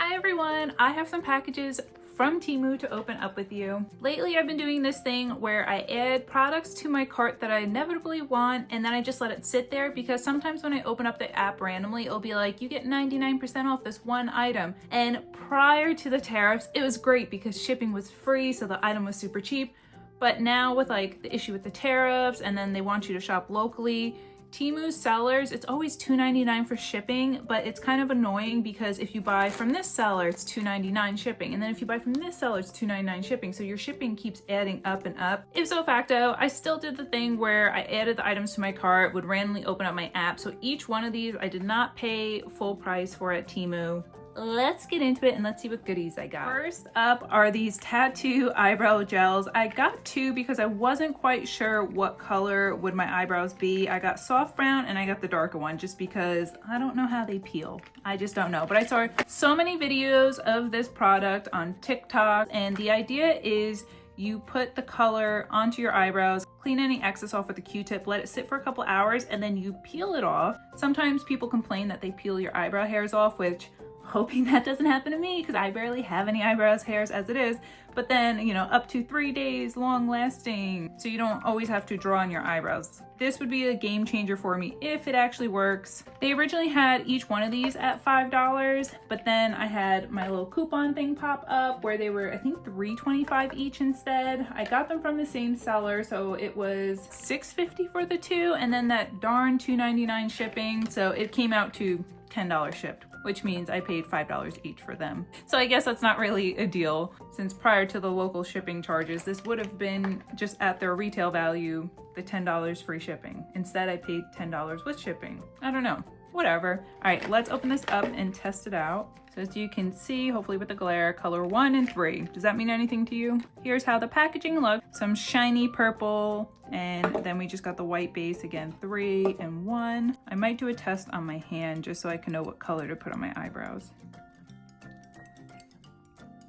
Hi everyone, I have some packages from Temu to open up with you. Lately I've been doing this thing where I add products to my cart that I inevitably want and then I just let it sit there, because sometimes when I open up the app randomly it'll be like, you get 99% off this one item. And prior to the tariffs it was great because shipping was free, so the item was super cheap. But now with like the issue with the tariffs and then they want you to shop locally, Temu's sellers, it's always $2.99 for shipping, but it's kind of annoying because if you buy from this seller, it's $2.99 shipping. And then if you buy from this seller, it's $2.99 shipping. So your shipping keeps adding up and up. Ipso facto, I still did the thing where I added the items to my cart, would randomly open up my app. So each one of these, I did not pay full price for at Temu. Let's get into it and let's see what goodies I got. First up are these tattoo eyebrow gels. I got two because I wasn't quite sure what color would my eyebrows be. I got soft brown and I got the darker one just because I don't know how they peel. I just don't know. But I saw so many videos of this product on TikTok, and the idea is you put the color onto your eyebrows, clean any excess off with a Q-tip, let it sit for a couple hours, and then you peel it off. Sometimes people complain that they peel your eyebrow hairs off, which hoping that doesn't happen to me because I barely have any eyebrows hairs as it is. But then, you know, up to 3 days long lasting, so you don't always have to draw on your eyebrows. This would be a game changer for me if it actually works. They originally had each one of these at $5, but then I had my little coupon thing pop up where they were, I think, $3.25 each instead. I got them from the same seller, so it was $6.50 for the two, and then that darn $2.99 shipping, so it came out to $10 shipped, which means I paid $5 each for them. So I guess that's not really a deal, since prior to the local shipping charges, this would have been just at their retail value, the $10 free shipping. Instead, I paid $10 with shipping. I don't know, whatever. All right, let's open this up and test it out. So as you can see, hopefully with the glare, color 1 and 3. Does that mean anything to you? Here's how the packaging looks. Some shiny purple, and then we just got the white base again, 3 and 1. I might do a test on my hand just so I can know what color to put on my eyebrows.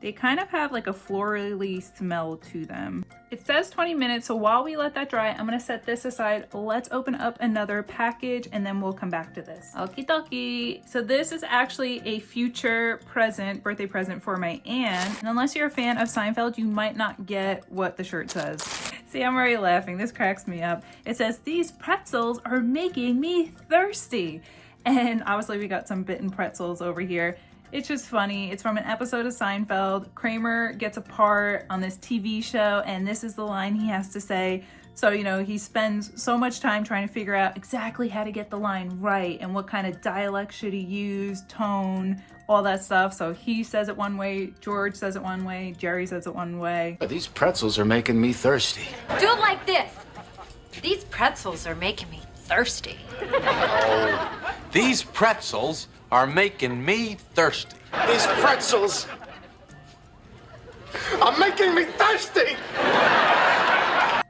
They kind of have like a florally smell to them. It says 20 minutes, so while we let that dry, I'm gonna set this aside. Let's open up another package and then we'll come back to this. Okie dokie. So this is actually a future present, birthday present for my aunt. And unless you're a fan of Seinfeld, you might not get what the shirt says. See, I'm already laughing. This cracks me up. It says, "These pretzels are making me thirsty." And obviously we got some bitten pretzels over here. It's just funny. It's from an episode of Seinfeld. Kramer gets a part on this TV show, and this is the line he has to say. So, you know, he spends so much time trying to figure out exactly how to get the line right and what kind of dialect should he use, tone, all that stuff. So he says it one way, George says it one way, Jerry says it one way. These pretzels are making me thirsty. Do it like this. These pretzels are making me thirsty. Oh, these pretzels are making me thirsty. These pretzels are making me thirsty.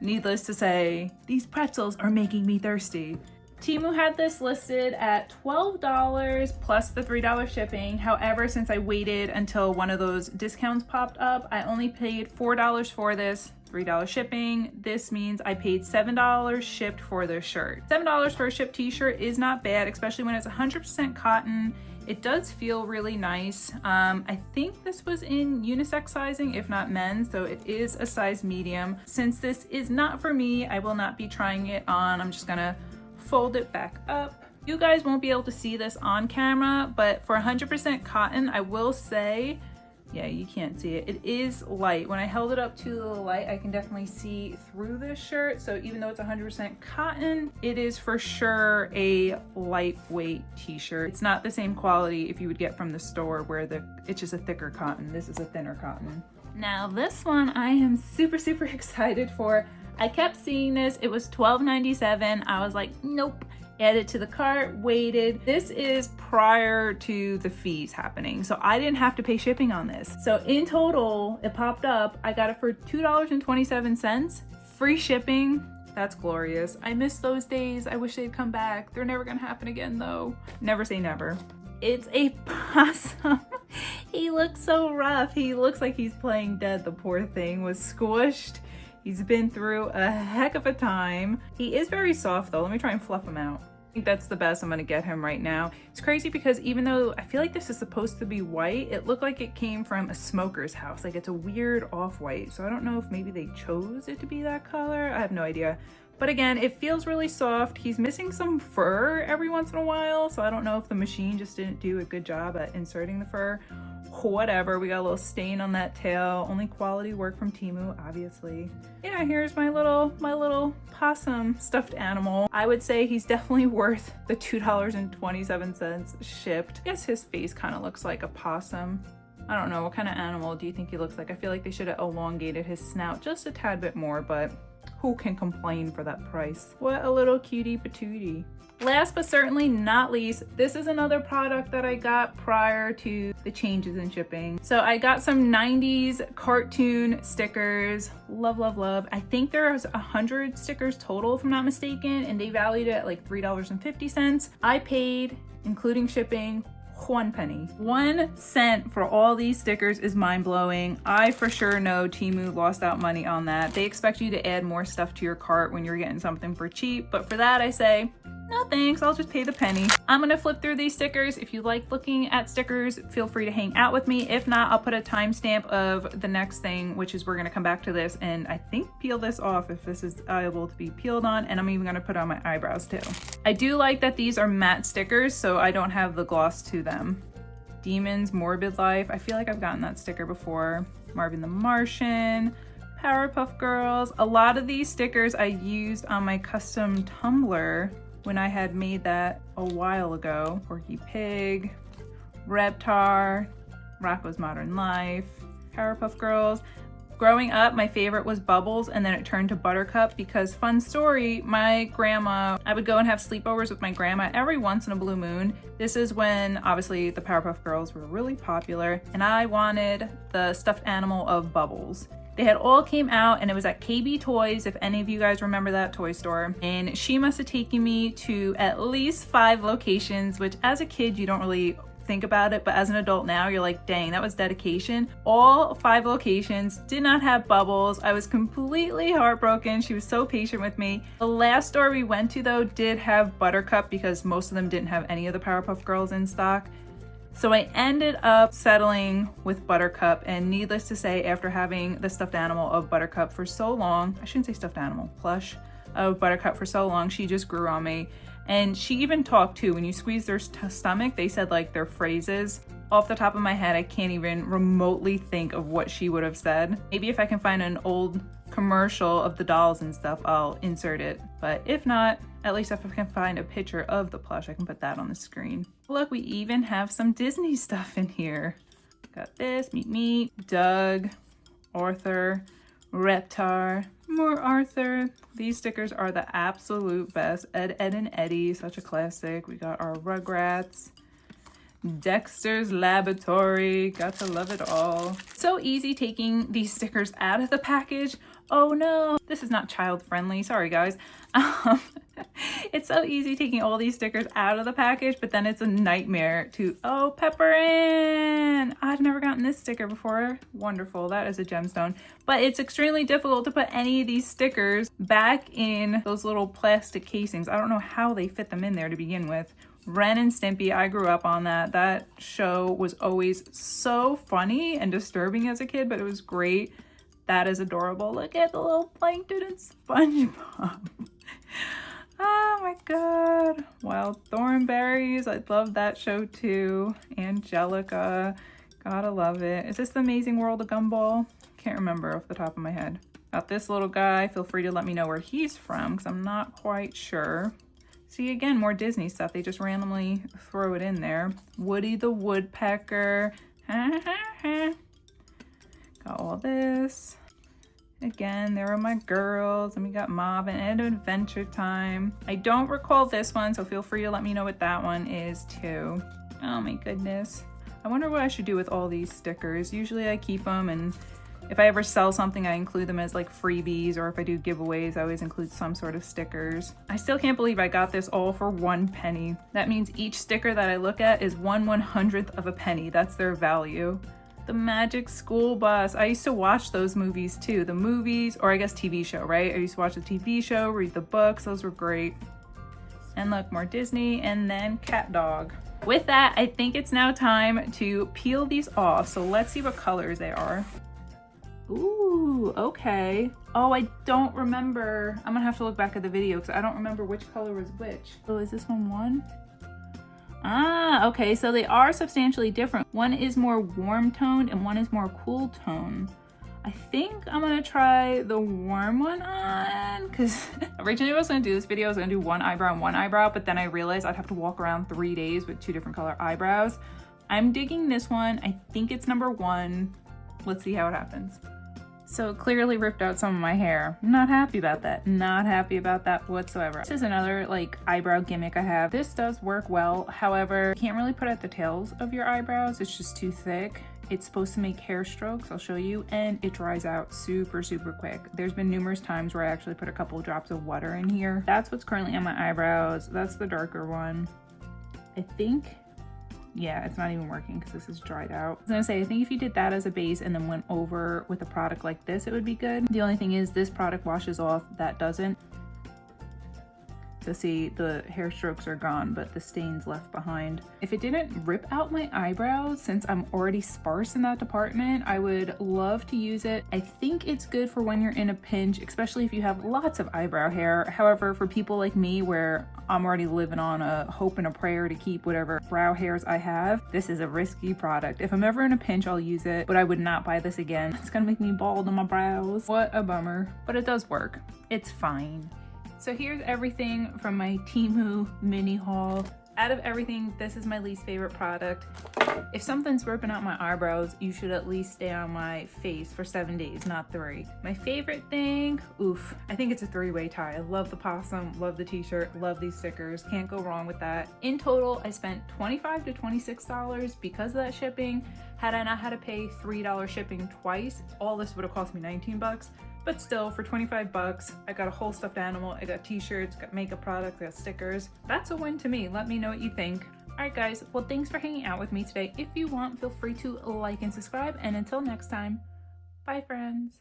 Needless to say, these pretzels are making me thirsty. Temu had this listed at $12 plus the $3 shipping. However, since I waited until one of those discounts popped up, I only paid $4 for this, $3 shipping. This means I paid $7 shipped for this shirt. $7 for a shipped t-shirt is not bad, especially when it's 100% cotton. It does feel really nice. I think this was in unisex sizing, if not men's, so it is a size medium. Since this is not for me, I will not be trying it on. I'm just gonna fold it back up. You guys won't be able to see this on camera, but for 100% cotton, I will say, yeah, you can't see it. It is light. When I held it up to the light, I can definitely see through this shirt. So even though it's 100% cotton, it is for sure a lightweight t-shirt. It's not the same quality if you would get from the store where it's just a thicker cotton. This is a thinner cotton. Now this one I am super excited for. I kept seeing this. It was $12.97. I was like, nope. Added to the cart, waited. This is prior to the fees happening, so I didn't have to pay shipping on this. So in total, it popped up. I got it for $2.27, free shipping. That's glorious. I miss those days. I wish they'd come back. They're never gonna happen again though. Never say never. It's a possum. He looks so rough. He looks like he's playing dead. The poor thing was squished. He's been through a heck of a time. He is very soft though. Let me try and fluff him out. I think that's the best I'm gonna get him right now. It's crazy because even though I feel like this is supposed to be white, it looked like it came from a smoker's house. Like it's a weird off-white. So I don't know if maybe they chose it to be that color. I have no idea. But again, it feels really soft. He's missing some fur every once in a while. So I don't know if the machine just didn't do a good job at inserting the fur. Whatever, we got a little stain on that tail. Only quality work from Temu, obviously. Yeah, here's my little possum stuffed animal. I would say he's definitely worth the $2.27 shipped. I guess his face kind of looks like a possum. I don't know, what kind of animal do you think he looks like? I feel like they should have elongated his snout just a tad bit more, but who can complain for that price? What a little cutie patootie. Last but certainly not least, this is another product that I got prior to the changes in shipping. So I got some 90s cartoon stickers. Love, love, love. I think there's 100 stickers total if I'm not mistaken, and they valued it at like $3.50. I paid, including shipping, 1 penny. 1 cent for all these stickers is mind-blowing. I for sure know Temu lost out money on that. They expect you to add more stuff to your cart when you're getting something for cheap, but for that I say, no thanks, I'll just pay the penny. I'm gonna flip through these stickers. If you like looking at stickers, feel free to hang out with me. If not, I'll put a timestamp of the next thing, which is we're gonna come back to this and I think peel this off if this is able to be peeled on, and I'm even gonna put on my eyebrows too. I do like that these are matte stickers, so I don't have the gloss to them. Demons, Morbid Life, I feel like I've gotten that sticker before. Marvin the Martian, Powerpuff Girls. A lot of these stickers I used on my custom Tumbler when I had made that a while ago. Porky Pig, Reptar, Rocko's Modern Life, Powerpuff Girls. Growing up, my favorite was Bubbles, and then it turned to Buttercup because, fun story, my grandma, I would go and have sleepovers with my grandma every once in a blue moon. This is when, obviously, the Powerpuff Girls were really popular, and I wanted the stuffed animal of Bubbles. They had all came out and it was at KB Toys, if any of you guys remember that toy store. And she must have taken me to at least 5 locations, which as a kid, you don't really think about it, but as an adult now, you're like, dang, that was dedication. All 5 locations did not have Bubbles. I was completely heartbroken. She was so patient with me. The last store we went to though did have Buttercup because most of them didn't have any of the Powerpuff Girls in stock. So I ended up settling with Buttercup, and needless to say, after having the stuffed animal of Buttercup for so long, I shouldn't say stuffed animal, plush of Buttercup for so long, she just grew on me. And she even talked too. When you squeeze their stomach, they said like their phrases. Off the top of my head, I can't even remotely think of what she would have said. Maybe if I can find an old commercial of the dolls and stuff, I'll insert it. But if not, at least if I can find a picture of the plush, I can put that on the screen. Look, we even have some Disney stuff in here. Got this, Meet, Doug, Arthur, Reptar, more Arthur. These stickers are the absolute best. Ed, and Eddie, such a classic. We got our Rugrats, Dexter's Laboratory, got to love it all. So easy taking these stickers out of the package. Oh no, this is not child friendly, sorry guys. It's so easy taking all these stickers out of the package, but then it's a nightmare to, oh, Pepper Ann! I've never gotten this sticker before. Wonderful, that is a gemstone. But it's extremely difficult to put any of these stickers back in those little plastic casings. I don't know how they fit them in there to begin with. Ren and Stimpy, I grew up on that. That show was always so funny and disturbing as a kid, but it was great. That is adorable. Look at the little Plankton and SpongeBob. Oh my god. Wild Thornberries, I love that show too. Angelica, gotta love it. Is this the Amazing World of Gumball? Can't remember off the top of my head. Got this little guy, feel free to let me know where he's from because I'm not quite sure. See, again, more Disney stuff. They just randomly throw it in there. Woody the Woodpecker. Got all this. Again, there are my girls, and we got Marvin and Adventure Time. I don't recall this one, so feel free to let me know what that one is too. Oh my goodness. I wonder what I should do with all these stickers. Usually I keep them, and if I ever sell something, I include them as like freebies, or if I do giveaways, I always include some sort of stickers. I still can't believe I got this all for 1 penny. That means each sticker that I look at is 1/100th of a penny. That's their value. The Magic School Bus. I used to watch those movies too. The movies, or I guess TV show, right? I used to watch the TV show, read the books. Those were great. And look, more Disney and then cat dog. With that, I think it's now time to peel these off. So let's see what colors they are. Ooh, okay. Oh, I don't remember. I'm gonna have to look back at the video because I don't remember which color was which. Oh, is this one? Ah, okay, so they are substantially different. One is more warm toned and one is more cool tone. I think I'm gonna try the warm one on because originally I was gonna do this video, I was gonna do one eyebrow and one eyebrow, but then I realized I'd have to walk around 3 days with 2 different color eyebrows. I'm digging this one. I think it's number 1. Let's see how it happens. So it clearly ripped out some of my hair. Not happy about that. Not happy about that whatsoever. This is another like eyebrow gimmick I have. This does work well. However, you can't really put at the tails of your eyebrows. It's just too thick. It's supposed to make hair strokes, I'll show you, and it dries out super, super quick. There's been numerous times where I actually put a couple of drops of water in here. That's what's currently on my eyebrows. That's the darker one. I think, yeah, it's not even working because this is dried out. I was gonna say, I think if you did that as a base and then went over with a product like this, it would be good. The only thing is this product washes off, that doesn't. So see, the hair strokes are gone, but the stains left behind. If it didn't rip out my eyebrows, since I'm already sparse in that department, I would love to use it. I think it's good for when you're in a pinch, especially if you have lots of eyebrow hair. However, for people like me where I'm already living on a hope and a prayer to keep whatever brow hairs I have, this is a risky product. If I'm ever in a pinch, I'll use it, but I would not buy this again. It's gonna make me bald on my brows. What a bummer, but it does work. It's fine. So here's everything from my Temu mini haul. Out of everything, this is my least favorite product. If something's ripping out my eyebrows, you should at least stay on my face for 7 days, not 3. My favorite thing, oof, I think it's a 3-way tie. I love the possum, love the t-shirt, love these stickers. Can't go wrong with that. In total, I spent $25 to $26 because of that shipping. Had I not had to pay $3 shipping twice, all this would have cost me 19 bucks. But still, for 25 bucks, I got a whole stuffed animal, I got t-shirts, got makeup products, I got stickers. That's a win to me. Let me know what you think. Alright guys, well thanks for hanging out with me today. If you want, feel free to like and subscribe, and until next time, bye friends.